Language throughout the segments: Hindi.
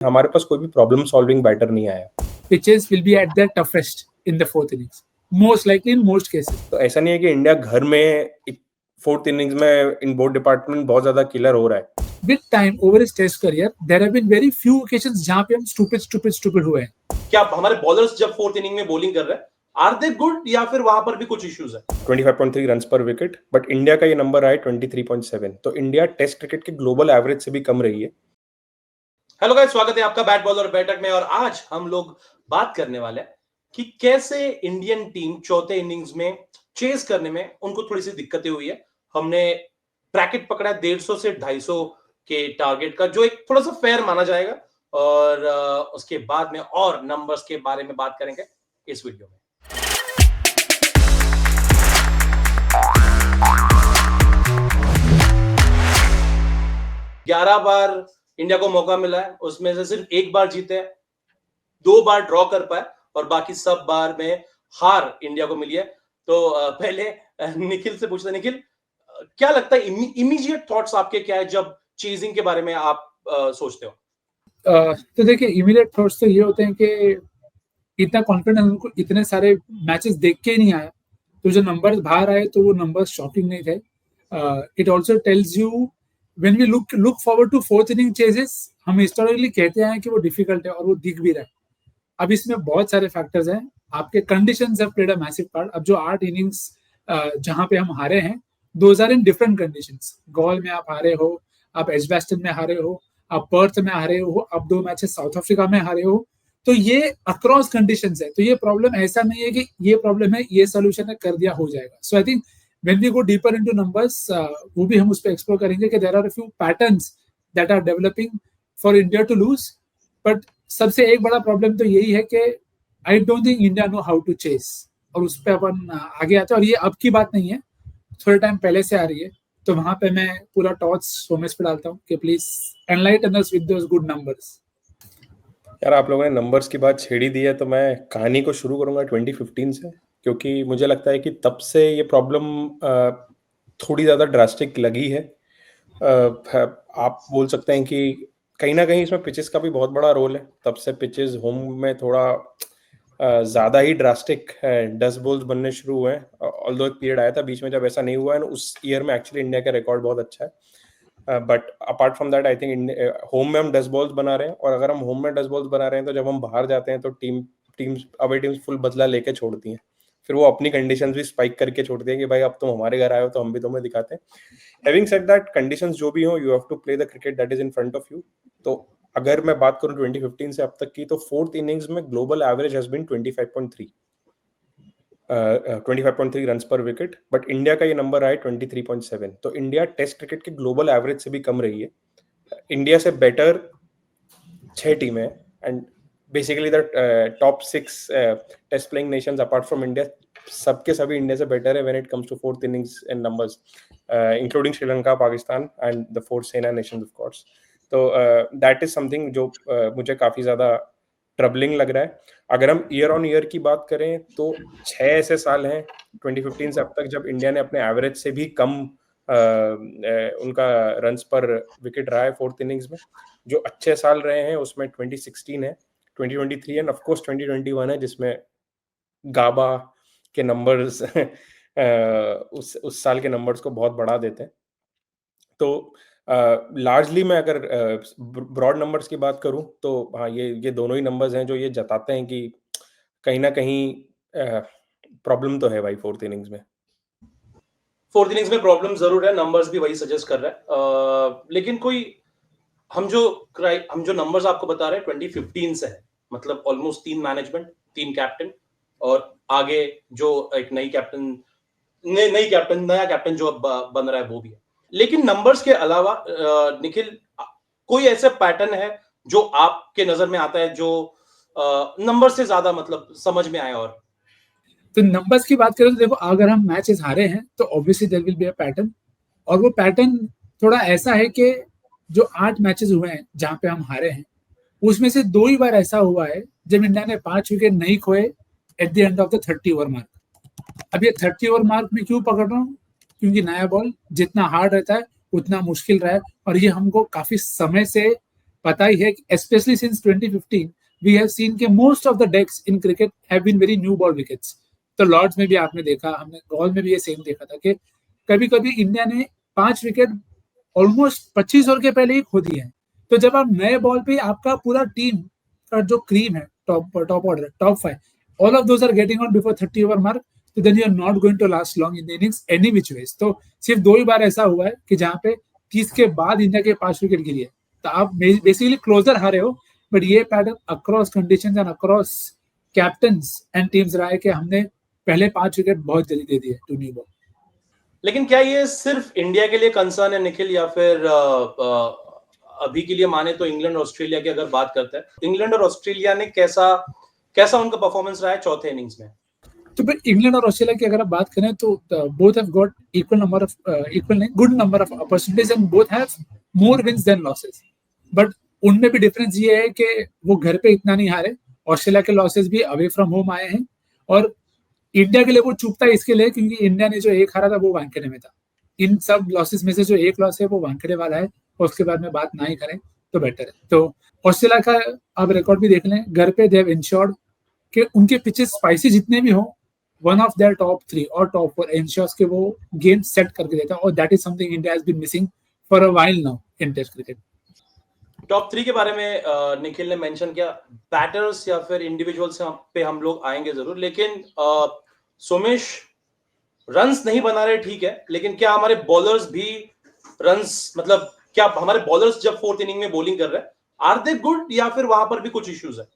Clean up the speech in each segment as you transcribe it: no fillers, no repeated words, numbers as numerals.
हमारे पास कोई भी प्रॉब्लम सॉल्विंग बैटर नहीं आया। Pitches will be at their toughest in the fourth innings, most likely in most cases. तो ऐसा नहीं है कि इंडिया घर में फोर्थ इनिंग्स में इन बोथ डिपार्टमेंट बहुत ज्यादा किलर हो रहा है। With time over his test career, there have been very few occasions जहाँ पे हम stupid हुए हैं। क्या हमारे बॉलर्स जब फोर्थ इनिंग में बॉलिंग कर रहे हैं, आर दे गुड या फिर वहां पर भी कुछ इश्यूज है? 25.3 रन्स पर विकेट, बट इंडिया का ये नंबर है 23.7, तो इंडिया टेस्ट क्रिकेट के ग्लोबल एवरेज से भी कम रही है। हेलो गाइस, स्वागत है आपका बैट बॉलर बैठक में। और आज हम लोग बात करने वाले हैं कि कैसे इंडियन टीम चौथे इनिंग्स में चेस करने में उनको थोड़ी सी दिक्कतें हुई है। हमने ब्रैकेट पकड़ा 150 से 250 के टारगेट का, जो एक थोड़ा सा फेयर माना जाएगा, और उसके बाद में और नंबर्स के बारे में बात करेंगे इस वीडियो में। ग्यारह बार इंडिया को मौका मिला है, उसमें से सिर्फ एक बार जीते हैं, 2 बार ड्रॉ कर पाए और बाकी सब बार में हार इंडिया को मिली है। तो पहले निखिल से पूछते हैं। निखिल, क्या लगता है, इमीडिएट थॉट्स आपके क्या है जब चेजिंग के बारे में आप सोचते हो? तो देखिए, इमीडिएट थॉट्स तो ये होते हैं कि इतना कॉन्फिडेंस उनको इतने सारे मैचेस देख के ही नहीं आया, तो जो नंबर्स बाहर आए तो वो नंबर्स शॉकिंग नहीं थे। It also tells you when we look forward to fourth inning chases, हम हिस्टोरिकली कहते हैं कि वो डिफिकल्ट है और वो दिख भी रहा है। अब इसमें बहुत सारे फैक्टर्स हैं, आपके conditions have played a massive part. अब जो 8 इनिंग्स जहां पे हम हारे हैं, those are in different conditions. Galle में आप हारे हो, आप एजबेस्टन में हारे हो, आप पर्थ में हारे हो, आप 2 मैचेस साउथ अफ्रीका में हारे हो, तो ये अक्रॉस कंडीशंस है। तो ये प्रॉब्लम ऐसा नहीं है कि ये प्रॉब्लम है, ये सोल्यूशन है, कर दिया हो जाएगा। So I think when we go deeper into numbers, वो भी हम उस पर एक्सप्लोर करेंगे कि there are a few patterns that are developing for India to lose, but सबसे एक बड़ा प्रॉब्लम तो यही है कि I don't think India know how to chase, और उस पर अपन आगे आते हैं। और ये अब की बात नहीं है, थोड़े टाइम पहले से आ रही है। तो वहां पे मैं पूरा टॉर्च सोमेश पे डालता हूँ कि please enlighten us with those good numbers. यार, आप लोगों ने नंबर्स की बात छेड़ी दी है, तो मैं कहानी को शुरू करूंगा 2015 से, क्योंकि मुझे लगता है कि तब से ये प्रॉब्लम थोड़ी ज़्यादा ड्रास्टिक लगी है। आप बोल सकते हैं कि कहीं ना कहीं इसमें पिचेस का भी बहुत बड़ा रोल है। तब से पिचेस होम में थोड़ा ज़्यादा ही ड्रास्टिक डस्ट बॉल्स बनने शुरू हुए हैं। ऑल्दो एक पीरियड आया था बीच में जब ऐसा नहीं हुआ है, उस ईयर में एक्चुअली इंडिया का रिकॉर्ड बहुत अच्छा है। But apart from that, I think home में हम डस्ट बॉल्स बना रहे हैं, और अगर हम होम में डस्ट बॉल्स बना रहे हैं तो जब हम बाहर जाते हैं तो टीम्स अवे टीम्स फुल बदला लेके छोड़ती हैं। फिर वो अपनी कंडीशंस भी स्पाइक करके छोड़ती हैं कि भाई अब तुम हमारे घर आए हो तो हम भी तुम्हें दिखाते हैं। हैविंग सेड दैट, कंडीशंस जो भी हो, you have to play the cricket that is in front of you. तो अगर मैं बात करूं 2015 से अब तक की, तो फोर्थ इनिंग्स में global average has been 25.3 runs पर विकेट, बट इंडिया का ये नंबर है 23.7, तो इंडिया टेस्ट क्रिकेट के ग्लोबल एवरेज से भी कम रही है। इंडिया से बेटर 6 टीमें, and basically the top 6 test playing nations apart from India, सबके सभी इंडिया से बेटर है when it comes to fourth innings in numbers, including Sri Lanka, Pakistan and the 4 SENA nations of course. तो दैट इज समथिंग जो मुझे काफी ज्यादा ट्रबलिंग लग रहा है। अगर हम ईयर ऑन ईयर की बात करें तो 6 ऐसे साल हैं 2015 से अब तक जब इंडिया ने अपने एवरेज से भी कम उनका रन्स पर विकेट रहा है फोर्थ इनिंग्स में। जो अच्छे साल रहे हैं उसमें 2016 है, 2023 एंड ऑफ कोर्स 2021 है, जिसमें गाबा के नंबर्स उस साल के नंबर्स को बहुत बढ़ा देते हैं। तो लार्जली मैं अगर ब्रॉड नंबर्स की बात करूं तो हाँ, ये दोनों ही नंबर्स हैं जो ये जताते हैं कि कहीं ना कहीं प्रॉब्लम तो है भाई फोर्थ इनिंग्स में। फोर्थ इनिंग्स में प्रॉब्लम जरूर है, नंबर्स भी वही सजेस्ट कर रहा है। लेकिन कोई हम जो नंबर्स आपको बता रहे हैं 2015 से है, मतलब ऑलमोस्ट 3 मैनेजमेंट, 3 कैप्टन, और आगे जो एक नया कैप्टन जो बन रहा है वो भी है। लेकिन नंबर्स के अलावा निखिल, कोई ऐसा पैटर्न है जो आपके नजर में आता है जो नंबर से ज्यादा मतलब समझ में आया? और तो नंबर्स की बात करें तो देखो, अगर हम मैचेस हारे हैं तो obviously there will be a pattern, और वो पैटर्न थोड़ा ऐसा है कि जो 8 मैचेस हुए हैं जहां पे हम हारे हैं, उसमें से 2 ही बार ऐसा हुआ है जब इंडिया ने 5 विकेट नहीं खोए at the end of the 30 over mark. अब ये 30 ओवर मार्क में क्यों पकड़ रहा हूँ, क्योंकि नया बॉल जितना हार्ड रहता है उतना मुश्किल रहा है, और ये हमको काफी समय से पता ही है, especially since 2015 we have seen कि most of the decks in cricket have been very new ball wickets. तो लॉर्ड्स में भी आपने देखा, हमने गॉल में भी ये सेम देखा था कि कभी कभी इंडिया ने 5 विकेट ऑलमोस्ट 25 ओवर के पहले ही खो दिए हैं। तो जब आप नए बॉल पे आपका पूरा टीम का जो क्रीम है, top order, top 5, all of those are getting on before 30 over mark, तो then you are not going to last long in the innings any which ways. तो सिर्फ 2 ही बार ऐसा हुआ है कि जहां पे 30 के बाद इंडिया के 5 विकेट गिरी है, तो आप बेसिकली क्लोजर हारे हो। बट ये pattern across conditions and across captains and teams रहा है कि हमने पहले 5 विकेट बहुत जल्दी दे दिए टू न्यू बॉल। लेकिन क्या ये सिर्फ इंडिया के लिए कंसर्न है निखिल, या फिर अभी के लिए माने तो इंग्लैंड और ऑस्ट्रेलिया की अगर बात करते हैं, इंग्लैंड और ऑस्ट्रेलिया ने कैसा उनका परफॉर्मेंस रहा है चौथे इनिंग्स में? तो फिर इंग्लैंड और ऑस्ट्रेलिया की अगर आप बात करें तो both have got good number of opportunities and both have more wins than losses. But उनमें भी डिफरेंस ये है कि वो घर पे इतना नहीं हारे, ऑस्ट्रेलिया के लॉसेस भी अवे फ्रॉम होम आए हैं, और इंडिया के लिए वो चुपता है इसके लिए क्योंकि इंडिया ने जो एक हारा था वो वानखेड़े में था। इन सब लॉसेस में से जो एक लॉस है वो वानखेड़े वाला है, और उसके बाद में बात ना ही करें तो बेटर है। तो ऑस्ट्रेलिया का आप रिकॉर्ड भी देख लें, घर पे दे हैव इंश्योर्ड कि उनके पिचेस स्पाइसी जितने भी हो, वन ऑफ देयर टॉप 3 और टॉप 4 इंश्योर्स के वो गेम सेट करके देता है, और that is something India has been missing for a while now in test cricket. Top 3 के बारे में निखिल ने मेंशन किया, बैटर्स या फिर इंडिविजुअल्स पे हम लोग आएंगे जरूर, लेकिन सोमेश रन्स नहीं बना रहे ठीक है, लेकिन क्या हमारे बॉलर्स भी रन्स, मतलब क्या हमारे बॉलर्स जब 4th इनिंग में बॉलिंग कर रहे हैं आर दे गुड, या फिर वहां पर भी कुछ इश्यूज है?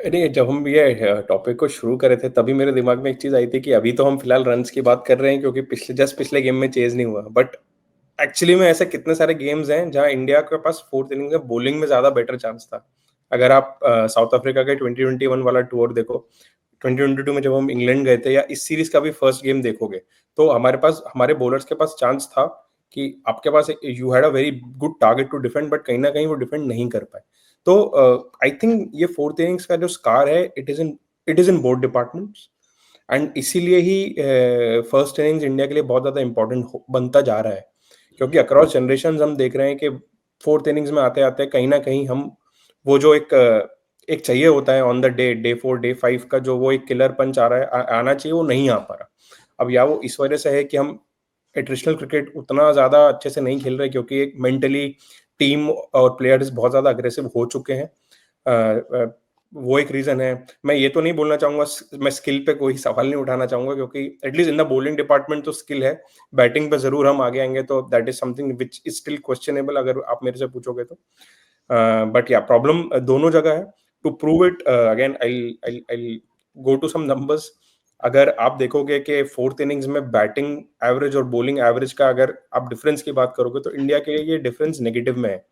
नहीं, जब हम ये टॉपिक को शुरू करे थे तभी मेरे दिमाग में एक चीज आई थी कि अभी तो हम फिलहाल रन्स की बात कर रहे हैं क्योंकि पिछले गेम में चेज नहीं हुआ, बट एक्चुअली में ऐसे कितने सारे गेम्स हैं जहां इंडिया के पास 4th इनिंग में बॉलिंग में ज्यादा बेटर चांस था। अगर आप साउथ अफ्रीका के 2021 वाला टूर देखो, 2022 में जब हम इंग्लैंड गए थे, या इस सीरीज का भी फर्स्ट गेम देखोगे, तो हमारे बॉलर्स के पास चांस था कि आपके पास you had a very good target to defend, but कहीं ना कहीं वो डिफेंड नहीं कर पाए। तो आई थिंक ये 4th इनिंग्स का जो स्कार है, it is in both departments, and इसीलिए ही फर्स्ट इनिंग्स इंडिया के लिए बहुत ज्यादा इंपॉर्टेंट बनता जा रहा है, क्योंकि अक्रॉस जनरेशन हम देख रहे हैं कि 4th इनिंग्स में आते आते कहीं ना कहीं हम वो जो एक चाहिए होता है ऑन द डे 4 डे 5 का जो वो एक किलर पंच आ रहा है, आना चाहिए, वो नहीं आ पा रहा। अब या वो इस वजह से है कि हम एट्रिशनल क्रिकेट उतना ज्यादा अच्छे से नहीं खेल रहे क्योंकि एक मेंटली टीम और प्लेयर्स बहुत ज्यादा अग्रेसिव हो चुके हैं, वो एक रीजन है। मैं ये तो नहीं बोलना चाहूंगा, मैं स्किल पे कोई सवाल नहीं उठाना चाहूंगा क्योंकि at least in the bowling department तो स्किल है, बैटिंग पे जरूर हम आगे आएंगे, तो that is something which is still questionable अगर आप मेरे से पूछोगे तो। बट या प्रॉब्लम दोनों जगह है। To prove it again I go to some numbers. अगर आप देखोगे कि 4th इनिंग्स में बैटिंग एवरेज और बॉलिंग एवरेज का अगर आप डिफरेंस की बात करोगे तो इंडिया के लिए ये डिफरेंस नेगेटिव में है,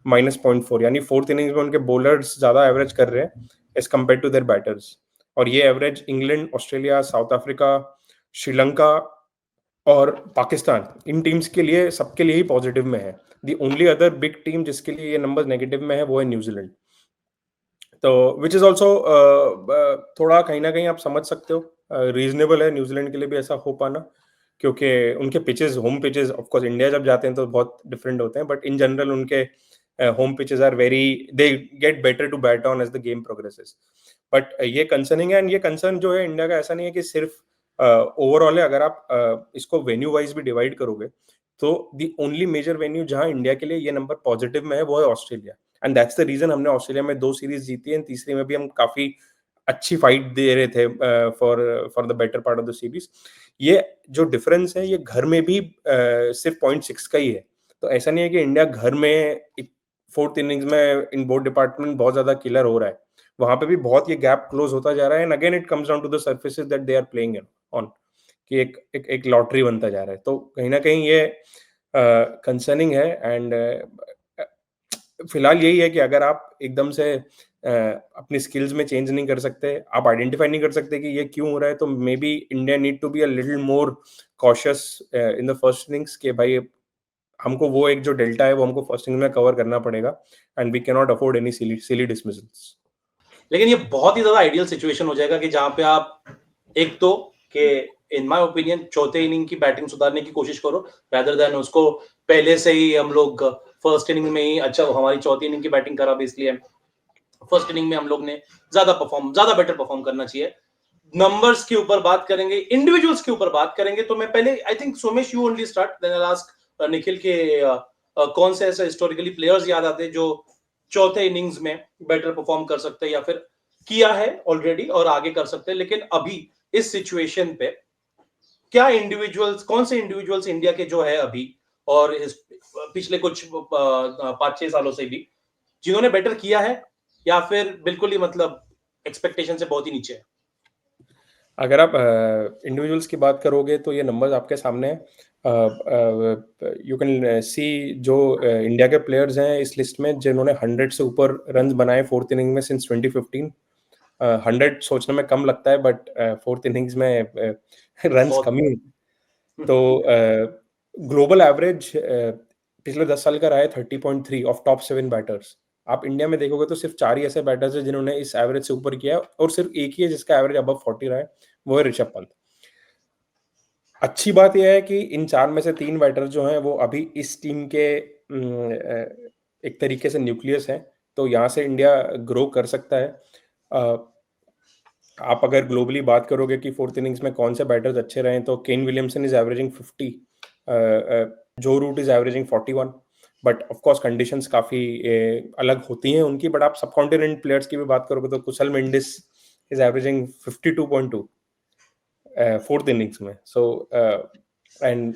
-0.4, यानी 4th इनिंग्स में उनके बॉलर्स ज्यादा एवरेज कर रहे हैं as compared to their batters, और ये average England, Australia, South Africa, Sri Lanka और पाकिस्तान, इन टीम्स के लिए सबके लिए ही पॉजिटिव में है। The only other big team जिसके लिए ये नंबर नेगेटिव में है वो है न्यूजीलैंड। तो विच इज ऑल्सो थोड़ा कहीं ना कहीं आप समझ सकते हो रीजनेबल है न्यूजीलैंड के लिए भी ऐसा हो पाना, क्योंकि उनके pitches, home pitches, of course India जब जाते हैं तो बहुत डिफरेंट होते हैं, बट इन जनरल उनके home pitches are they get better to bat on as the game progresses. But ये कंसर्निंग है, एंड ये कंसर्न जो है इंडिया का ऐसा नहीं है कि सिर्फ ओवरऑल है। अगर आप इसको वेन्यू वाइज भी डिवाइड करोगे तो द ओनली मेजर वेन्यू जहां इंडिया के लिए ये नंबर पॉजिटिव में है वो है Australia, and that's the reason हमने ऑस्ट्रेलिया में 2 सीरीज जीती है, तीसरी में भी हम काफी अच्छी फाइट दे रहे थे for the better part of the series. ये जो डिफरेंस है ये घर में भी सिर्फ 0.6 का ही है, तो ऐसा नहीं है कि इंडिया घर में 4th इनिंग्स में इन बोथ डिपार्टमेंट बहुत ज्यादा किलर हो रहा है, वहां पे भी बहुत ये गैप क्लोज होता जा रहा है, and again it comes down to the surfaces that they are playing on, कि एक लॉटरी बनता जा रहा है। तो कहीं ना कहीं ये कंसर्निंग है, एंड फिलहाल यही है कि अगर आप एकदम से अपनी स्किल्स में चेंज नहीं कर सकते, आप आइडेंटिफाई नहीं कर सकते कि ये क्यों हो रहा है, तो maybe India need to be a little more cautious in the first innings, के भाई हमको वो एक जो डेल्टा है वो हमको फर्स्ट इनिंग में कवर करना पड़ेगा, and we can not afford any silly dismissals. लेकिन ये बहुत ही ज्यादा आइडियल सिचुएशन हो जाएगा कि जहां पे आप एक तो कि इन माय ओपिनियन चौथे इनिंग की बैटिंग सुधारने की कोशिश करो, रादर देन उसको पहले से ही हम लोग फर्स्ट इनिंग में ही अच्छा, हमारी चौथी इनिंग की बैटिंग खराब है, इसलिए फर्स्ट इनिंग में हम लोग ने ज्यादा बेटर परफॉर्म करना चाहिए। नंबर्स के ऊपर बात करेंगे, इंडिविजुअल्स के ऊपर बात करेंगे, तो मैं पहले I think Somesh you only start, then I ask Nikhil के कौन से ऐसे हिस्टोरिकली प्लेयर्स याद आते हैं जो चौथे इनिंग्स में बेटर परफॉर्म कर सकते हैं या फिर किया है ऑलरेडी और आगे कर सकते हैं, लेकिन अभी इस सिचुएशन पे क्या इंडिविजुअल्स, कौन से इंडिविजुअल्स इंडिया के जो है अभी और पिछले कुछ 5-6 सालों से भी जिन्होंने बेटर किया है या फिर बिल्कुल ही मतलब एक्सपेक्टेशन से बहुत ही नीचे है? अगर आप इंडिविजुअल्स की बात करोगे तो ये नंबर्स आपके सामने हैं। यू कैन सी जो इंडिया के प्लेयर्स हैं इस लिस्ट में जिन्होंने 100 से ऊपर रन बनाए फोर्थ इनिंग में सिंस 2015। 100 सोचने में कम लगता है बट फोर्थ इनिंग्स में रन्स कम ही। तो ग्लोबल एवरेज पिछले 10 साल का रहा है 30.3 ऑफ टॉप 7 बैटर्स। आप इंडिया में देखोगे तो सिर्फ 4 ही ऐसे बैटर्स हैं जिन्होंने इस एवरेज से ऊपर किया और सिर्फ एक ही है जिसका एवरेज अबव 40 रहा है, वो है ऋषभ पंत। अच्छी बात यह है कि इन 4 में से 3 बैटर जो हैं वो अभी इस टीम के एक तरीके से न्यूक्लियस हैं, तो यहाँ से इंडिया ग्रो कर सकता है। आप अगर ग्लोबली बात करोगे कि फोर्थ इनिंग्स में कौन से बैटर्स अच्छे रहे तो Kane Williamson is averaging 50, Joe Root is averaging 41, but of course conditions काफी अलग होती हैं उनकी। बट आप सब कॉन्टिनेंट प्लेयर्स की भी बात करोगे तो Kushal Mendis is averaging 52.2 fourth innings में। So and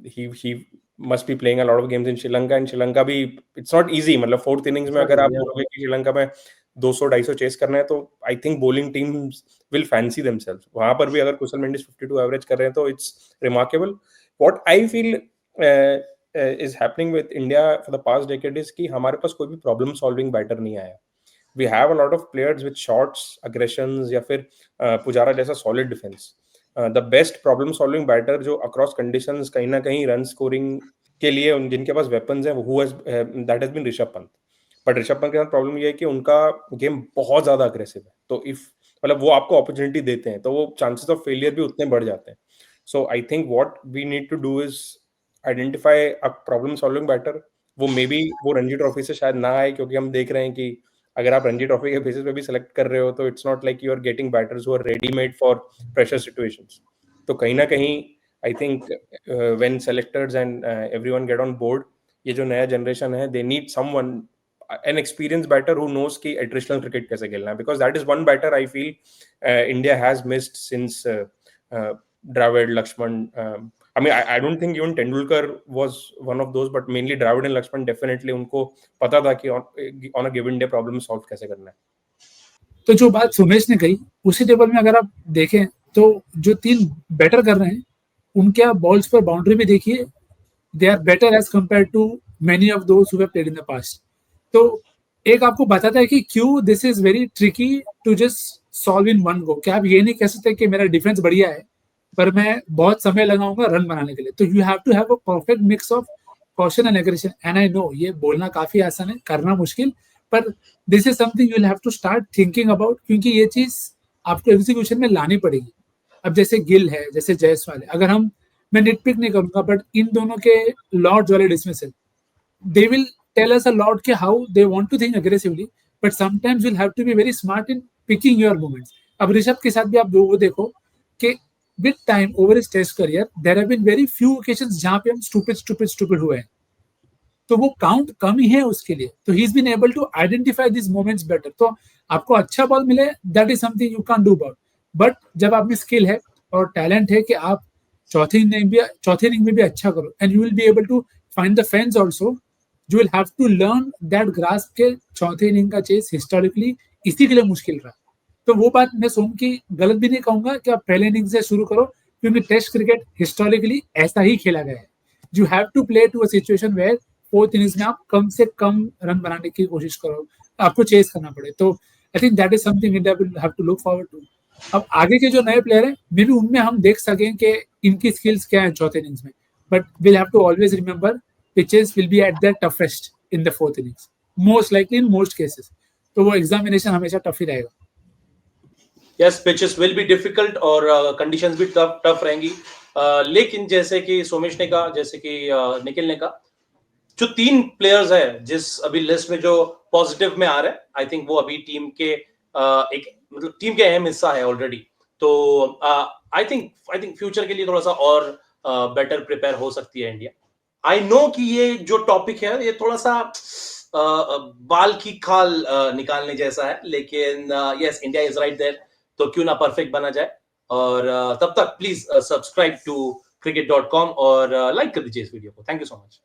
he must be playing a lot of games in Sri Lanka, and Sri Lanka भी इट्स नॉट इजी। मतलब फोर्थ इनिंग्स में अगर आप बोलोगे कि श्रीलंका में 200-250 चेस करना है तो I think bowling teams will fancy themselves. वहां पर भी अगर कुशल मेंडिस 52 एवरेज कर रहे हैं तो it's remarkable. What I feel is happening with India for the past decade is कि हमारे पास कोई भी प्रॉब्लम सॉल्विंग बैटर नहीं आया। We have a lot of players with shots, aggressions या फिर पुजारा जैसा solid defence. The best problem solving batter जो अक्रॉस कंडीशंस कहीं ना कहीं रन स्कोरिंग के लिए जिनके पास वेपन्स हैं वो that has been Rishabh Pant. But Rishabh Pant के साथ प्रॉब्लम ये है कि उनका गेम बहुत ज्यादा अग्रेसिव है, तो इफ मतलब वो आपको अपॉर्चुनिटी देते हैं तो वो चांसेस ऑफ फेलियर भी उतने बढ़ जाते हैं। So I think what we need to do is identify a problem solving batter. वो मे बी वो रणजी ट्रॉफी से शायद ना आए, क्योंकि हम देख रहे हैं कि अगर आप रणजी ट्रॉफी के बेसिस पे भी सेलेक्ट कर रहे हो तो it's not like you are getting batters who are readymade for pressure situations. तो कहीं ना कहीं I think when selectors and everyone get on board, ये जो नया जनरेशन है, they need someone an experienced batter who knows कि attritional cricket कैसे खेलना है, because that is one batter I feel India has missed since Dravid, Lakshman. I mean, I don't think even Tendulkar was one of those, but mainly Dravid and Lakshman definitely उनको पता था कि on a given day problem solve कैसे करना है। तो जो बात सुमेश ने कही उसी टेबल में अगर आप देखें तो जो 3 बेटर कर रहे हैं उनके आप बॉल्स पर बाउंड्री भी देखिए, they are better as compare to many of those who have played in the past. तो एक आपको बताता है कि क्यों this is very tricky to just solve in one go. क्या आप ये नहीं कह सकते कि मेरा डिफेंस बढ़िया है पर मैं बहुत समय लगाऊंगा रन बनाने के लिए। तो you have to have a perfect mix of caution and aggression. And I know ये बोलना काफी आसान है, करना मुश्किल, पर this is something you will have to start thinking about, क्योंकि ये चीज आपको एग्जीक्यूशन में लानी पड़ेगी। अब जैसे गिल है, जैसे जायसवाल है, अगर हम, मैं निटपिक नहीं करूंगा बट इन दोनों के लॉर्ड्स वाले dismissal, they will tell us a lot कि how they want to think aggressively, but sometimes you'll have to be very smart in picking your moments. अब ऋषभ के साथ भी आप वो देखो कि with time over his test career there have been very few occasions जहां पे हम stupid हुए हैं, तो वो काउंट कम ही है उसके लिए। तो he's been able to identify these moments better। तो आपको अच्छा बॉल मिले, that is something you can't do about, but जब आप में स्किल है और टैलेंट है कि आप चौथे इनिंग में भी अच्छा करो, and you will be able to find the fans also, you will have to learn that grasp के चौथे इनिंग का चेस हिस्टोरिकली इसी के लिए मुश्किल रहा। तो वो बात मैं सोम की गलत भी नहीं कहूंगा कि आप पहले इनिंग से शुरू करो, क्योंकि टेस्ट क्रिकेट हिस्टोरिकली ऐसा ही खेला गया है। You have to play to a situation where fourth innings में आप कम से कम रन बनाने की कोशिश करो, आपको चेस करना पड़े। तो I think that is something India will have to look forward to. अब आगे के जो नए प्लेयर हैं मे बी उनमें हम देख सकें कि इनकी स्किल्स क्या है चौथे इनिंग्स में, but will have to always remember pitches will be at their toughest in the fourth innings, most likely in most cases। तो वो एग्जामिनेशन हमेशा टफ ही रहेगा। Yes, pitches will be difficult और conditions भी टफ रहेंगी, लेकिन जैसे कि सोमेश ने कहा, जैसे कि निखिल ने कहा, जो 3 प्लेयर्स है जिस अभी लिस्ट में जो पॉजिटिव में आ रहे हैं, आई थिंक वो अभी टीम के एक मतलब टीम के अहम हिस्सा है ऑलरेडी। तो आई थिंक फ्यूचर के लिए थोड़ा सा और बेटर प्रिपेयर हो सकती है इंडिया। आई नो कि ये जो टॉपिक है ये थोड़ा सा बाल की खाल निकालने जैसा है, लेकिन yes, India is right there, तो क्यों ना परफेक्ट बना जाए। और तब तक प्लीज सब्सक्राइब टू cricket.com और लाइक कर दीजिए इस वीडियो को। Thank you so much.